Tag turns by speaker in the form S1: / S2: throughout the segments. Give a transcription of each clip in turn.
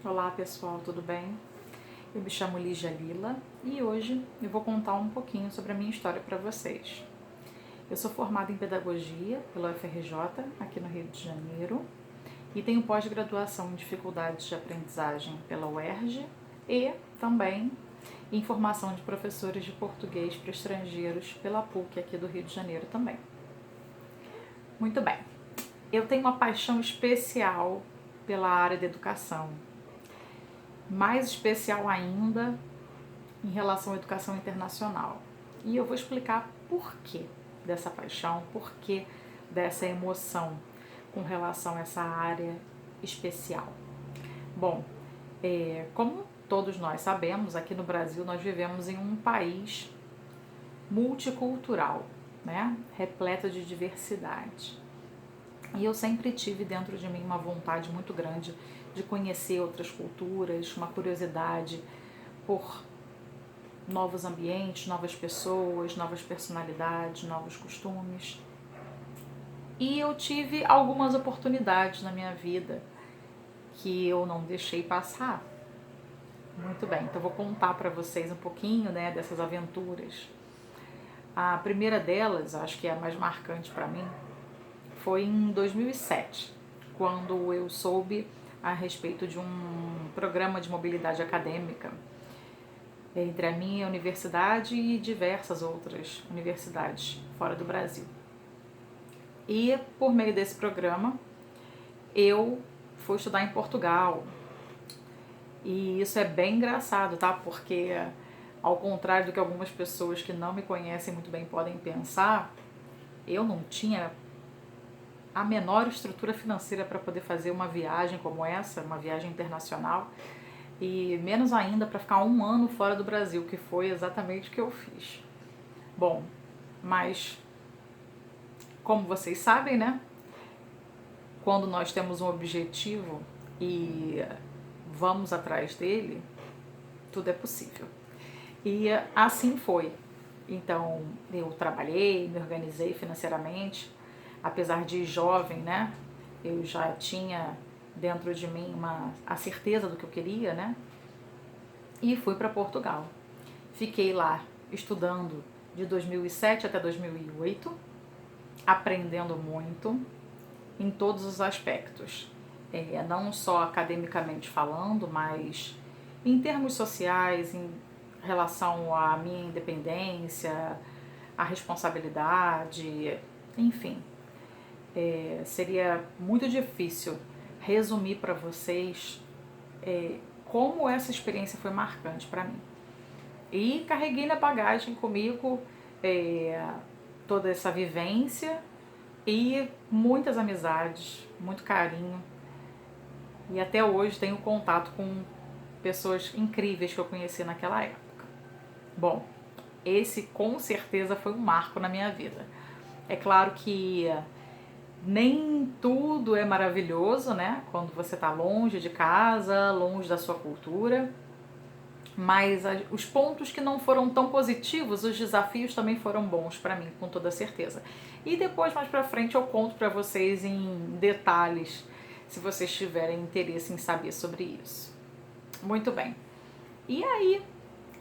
S1: Olá pessoal, tudo bem? Eu me chamo Lígia Lila e hoje eu vou contar um pouquinho sobre a minha história para vocês. Eu sou formada em Pedagogia pela UFRJ, aqui no Rio de Janeiro, e tenho pós-graduação em Dificuldades de Aprendizagem pela UERJ e também em Formação de Professores de Português para Estrangeiros pela PUC aqui do Rio de Janeiro também. Muito bem, eu tenho uma paixão especial pela área da educação, mais especial ainda em relação à educação internacional. E eu vou explicar por que dessa paixão, por que dessa emoção com relação a essa área especial. Bom, como todos nós sabemos, aqui no Brasil nós vivemos em um país multicultural, né? Repleto de diversidade. E eu sempre tive dentro de mim uma vontade muito grande de conhecer outras culturas, uma curiosidade por novos ambientes, novas pessoas, novas personalidades, novos costumes. E eu tive algumas oportunidades na minha vida que eu não deixei passar. Muito bem, então vou contar para vocês um pouquinho, né, dessas aventuras. A primeira delas, acho que é a mais marcante para mim, foi em 2007, quando eu soube a respeito de um programa de mobilidade acadêmica entre a minha universidade e diversas outras universidades fora do Brasil. E por meio desse programa, eu fui estudar em Portugal. E isso é bem engraçado, tá? Porque, ao contrário do que algumas pessoas que não me conhecem muito bem podem pensar, eu não tinha a menor estrutura financeira para poder fazer uma viagem como essa, uma viagem internacional, e menos ainda para ficar um ano fora do Brasil, que foi exatamente o que eu fiz. Bom, mas como vocês sabem, né? Quando nós temos um objetivo e vamos atrás dele, tudo é possível. E assim foi. Então, eu trabalhei, me organizei financeiramente, apesar de jovem, né? Eu já tinha dentro de mim a certeza do que eu queria, né? E fui para Portugal. Fiquei lá estudando de 2007 até 2008, aprendendo muito em todos os aspectos, não só academicamente falando, mas em termos sociais, em relação à minha independência, à responsabilidade, enfim. Seria muito difícil resumir para vocês como essa experiência foi marcante para mim. E carreguei na bagagem comigo toda essa vivência e muitas amizades, muito carinho. E até hoje tenho contato com pessoas incríveis que eu conheci naquela época. Bom, esse com certeza foi um marco na minha vida. É claro que nem tudo é maravilhoso, né? Quando você está longe de casa, longe da sua cultura. Mas os pontos que não foram tão positivos, os desafios também foram bons para mim, com toda certeza. E depois, mais pra frente, eu conto para vocês em detalhes, se vocês tiverem interesse em saber sobre isso. Muito bem. E aí,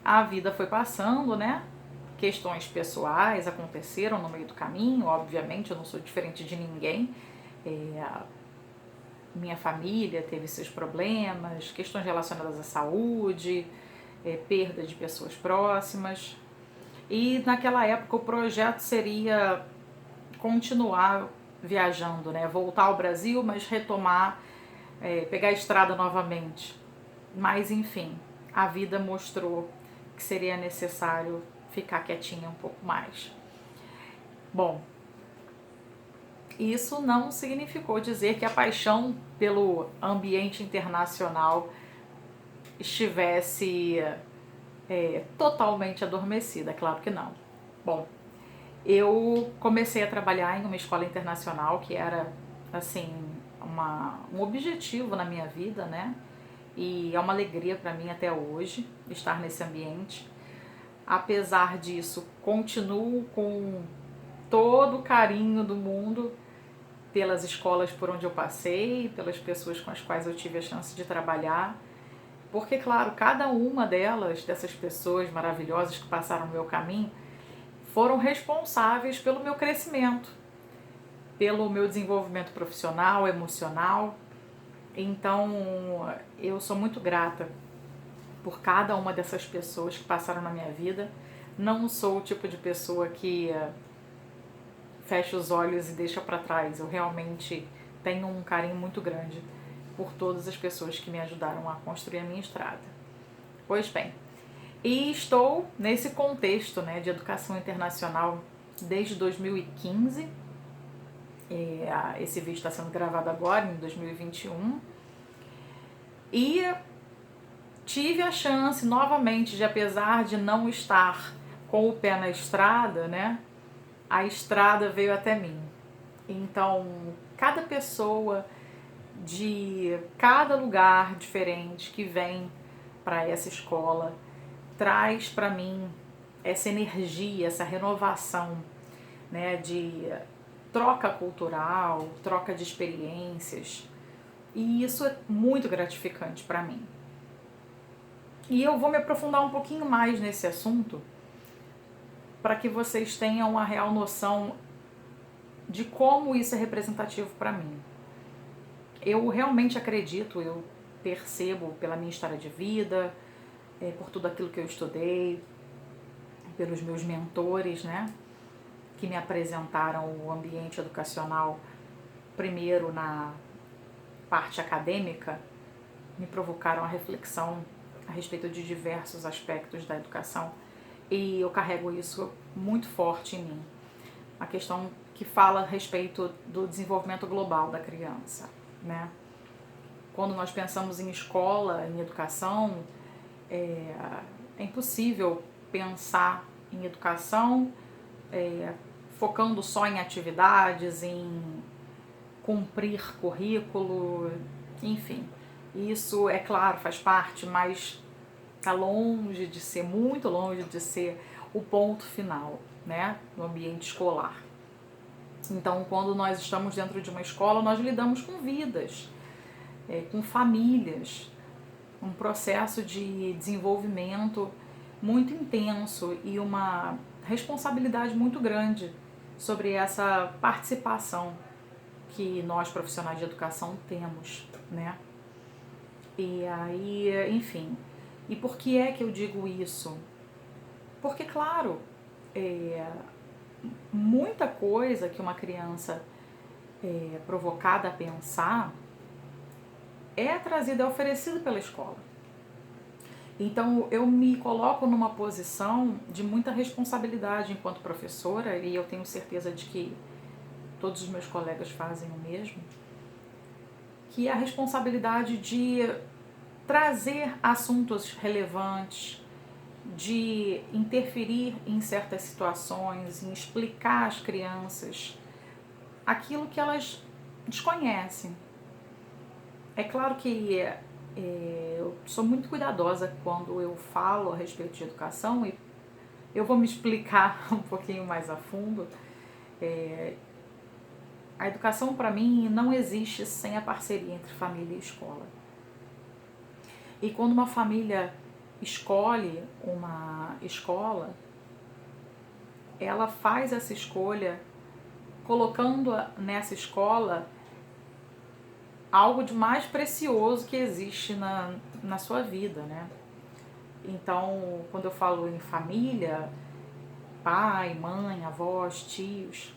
S1: a vida foi passando, né? Questões pessoais aconteceram no meio do caminho, obviamente, eu não sou diferente de ninguém. Minha família teve seus problemas, questões relacionadas à saúde, perda de pessoas próximas. E naquela época o projeto seria continuar viajando, né? Voltar ao Brasil, mas retomar, pegar a estrada novamente. Mas enfim, a vida mostrou que seria necessário ficar quietinha um pouco mais. Bom, isso não significou dizer que a paixão pelo ambiente internacional estivesse totalmente adormecida, claro que não. Bom, eu comecei a trabalhar em uma escola internacional que era, assim, um objetivo na minha vida, né? E é uma alegria para mim até hoje estar nesse ambiente. Apesar disso, continuo com todo o carinho do mundo pelas escolas por onde eu passei, pelas pessoas com as quais eu tive a chance de trabalhar, Porque, claro, cada uma dessas pessoas maravilhosas que passaram no meu caminho, foram responsáveis pelo meu crescimento, pelo meu desenvolvimento profissional, emocional. Então, eu sou muito grata por cada uma dessas pessoas que passaram na minha vida. Não sou o tipo de pessoa que fecha os olhos e deixa para trás. Eu realmente tenho um carinho muito grande por todas as pessoas que me ajudaram a construir a minha estrada. Pois bem, e estou nesse contexto, né, de educação internacional desde 2015. Esse vídeo está sendo gravado agora, em 2021. E tive a chance novamente de, apesar de não estar com o pé na estrada, né, a estrada veio até mim. Então, cada pessoa de cada lugar diferente que vem para essa escola traz para mim essa energia, essa renovação, né, de troca cultural, troca de experiências, e isso é muito gratificante para mim. E eu vou me aprofundar um pouquinho mais nesse assunto para que vocês tenham uma real noção de como isso é representativo para mim. Eu realmente acredito, eu percebo pela minha história de vida, por tudo aquilo que eu estudei, pelos meus mentores, né, que me apresentaram o ambiente educacional primeiro na parte acadêmica, me provocaram a reflexão a respeito de diversos aspectos da educação, e eu carrego isso muito forte em mim. A questão que fala a respeito do desenvolvimento global da criança, né? Quando nós pensamos em escola, em educação, é impossível pensar em educação focando só em atividades, em cumprir currículo, enfim. Isso, é claro, faz parte, mas está longe de ser, muito longe de ser o ponto final, né, no ambiente escolar. Então, quando nós estamos dentro de uma escola, nós lidamos com vidas, com famílias, um processo de desenvolvimento muito intenso e uma responsabilidade muito grande sobre essa participação que nós profissionais de educação temos, né? E aí, enfim, e por que é que eu digo isso? Porque, claro, muita coisa que uma criança é provocada a pensar é trazida, é oferecida pela escola. Então, eu me coloco numa posição de muita responsabilidade enquanto professora, e eu tenho certeza de que todos os meus colegas fazem o mesmo, que é a responsabilidade de trazer assuntos relevantes, de interferir em certas situações, em explicar às crianças aquilo que elas desconhecem. É claro que eu sou muito cuidadosa quando eu falo a respeito de educação, e eu vou me explicar um pouquinho mais a fundo. A educação, para mim, não existe sem a parceria entre família e escola. E quando uma família escolhe uma escola, ela faz essa escolha colocando nessa escola algo de mais precioso que existe na sua vida, né? Então, quando eu falo em família, pai, mãe, avós, tios,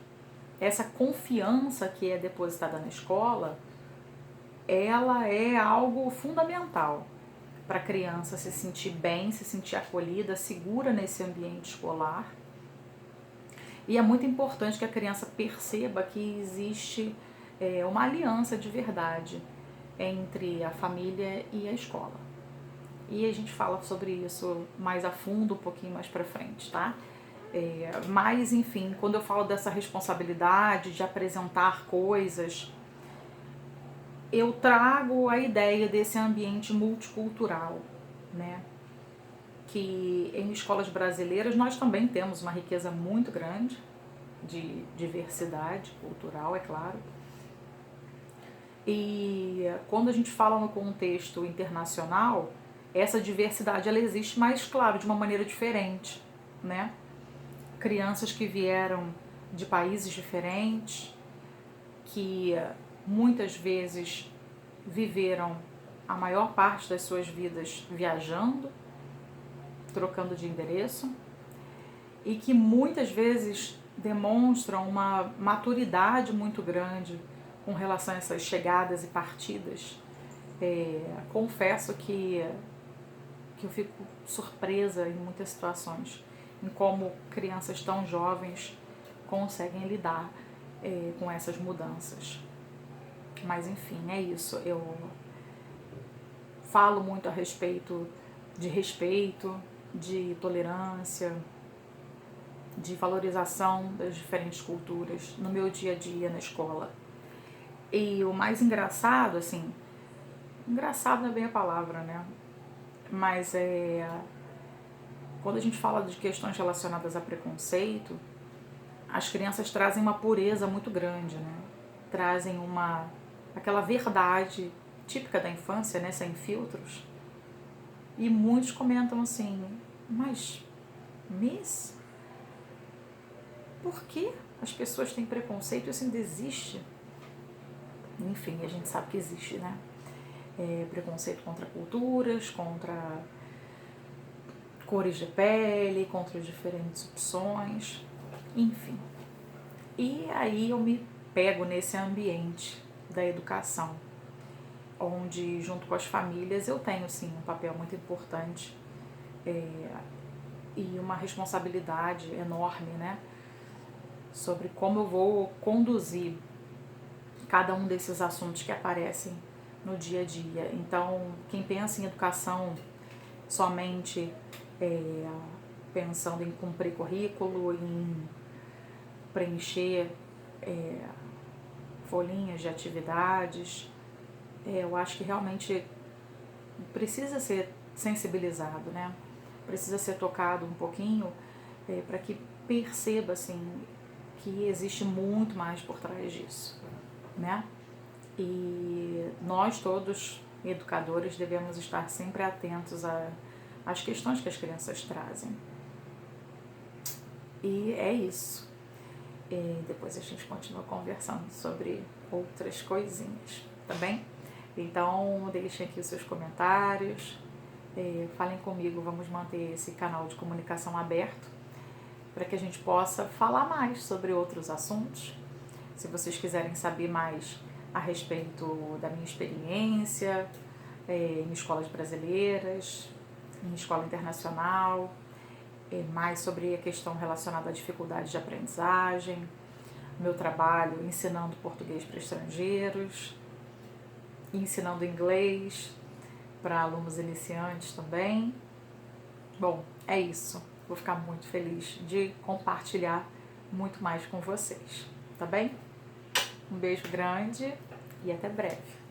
S1: essa confiança que é depositada na escola, ela é algo fundamental para a criança se sentir bem, se sentir acolhida, segura nesse ambiente escolar. E é muito importante que a criança perceba que existe uma aliança de verdade entre a família e a escola. E a gente fala sobre isso mais a fundo, um pouquinho mais para frente, tá? Mas, enfim, quando eu falo dessa responsabilidade de apresentar coisas, eu trago a ideia desse ambiente multicultural, né? Que em escolas brasileiras nós também temos uma riqueza muito grande de diversidade cultural, é claro. E quando a gente fala no contexto internacional, essa diversidade ela existe, mas claro, de uma maneira diferente, né? Crianças que vieram de países diferentes, que muitas vezes viveram a maior parte das suas vidas viajando, trocando de endereço, e que muitas vezes demonstram uma maturidade muito grande com relação a essas chegadas e partidas. Confesso que eu fico surpresa em muitas situações, em como crianças tão jovens conseguem lidar com essas mudanças. Mas enfim, é isso. Eu falo muito a respeito, de tolerância, de valorização das diferentes culturas no meu dia a dia na escola. E o mais engraçado, assim, engraçado não é bem a palavra, né? Mas quando a gente fala de questões relacionadas a preconceito, as crianças trazem uma pureza muito grande, né? Trazem aquela verdade típica da infância, né? Sem filtros. E muitos comentam assim, mas, Miss, por que as pessoas têm preconceito? Isso ainda existe? Enfim, a gente sabe que existe, né? Preconceito contra culturas, contra cores de pele, contra diferentes opções, enfim. E aí eu me pego nesse ambiente da educação, onde junto com as famílias eu tenho sim um papel muito importante e uma responsabilidade enorme, né? Sobre como eu vou conduzir cada um desses assuntos que aparecem no dia a dia. Então, quem pensa em educação somente pensando em cumprir currículo, em preencher folhinhas de atividades, eu acho que realmente precisa ser sensibilizado, né? Precisa ser tocado um pouquinho para que perceba assim, que existe muito mais por trás disso, né? E nós todos, educadores, devemos estar sempre atentos às questões que as crianças trazem. E é isso. E depois a gente continua conversando sobre outras coisinhas, tá bem? Então, deixem aqui os seus comentários, falem comigo, vamos manter esse canal de comunicação aberto para que a gente possa falar mais sobre outros assuntos. Se vocês quiserem saber mais a respeito da minha experiência em escolas brasileiras, em escola internacional, mais sobre a questão relacionada à dificuldade de aprendizagem, meu trabalho ensinando português para estrangeiros, ensinando inglês para alunos iniciantes também. Bom, é isso. Vou ficar muito feliz de compartilhar muito mais com vocês, tá bem? Um beijo grande e até breve.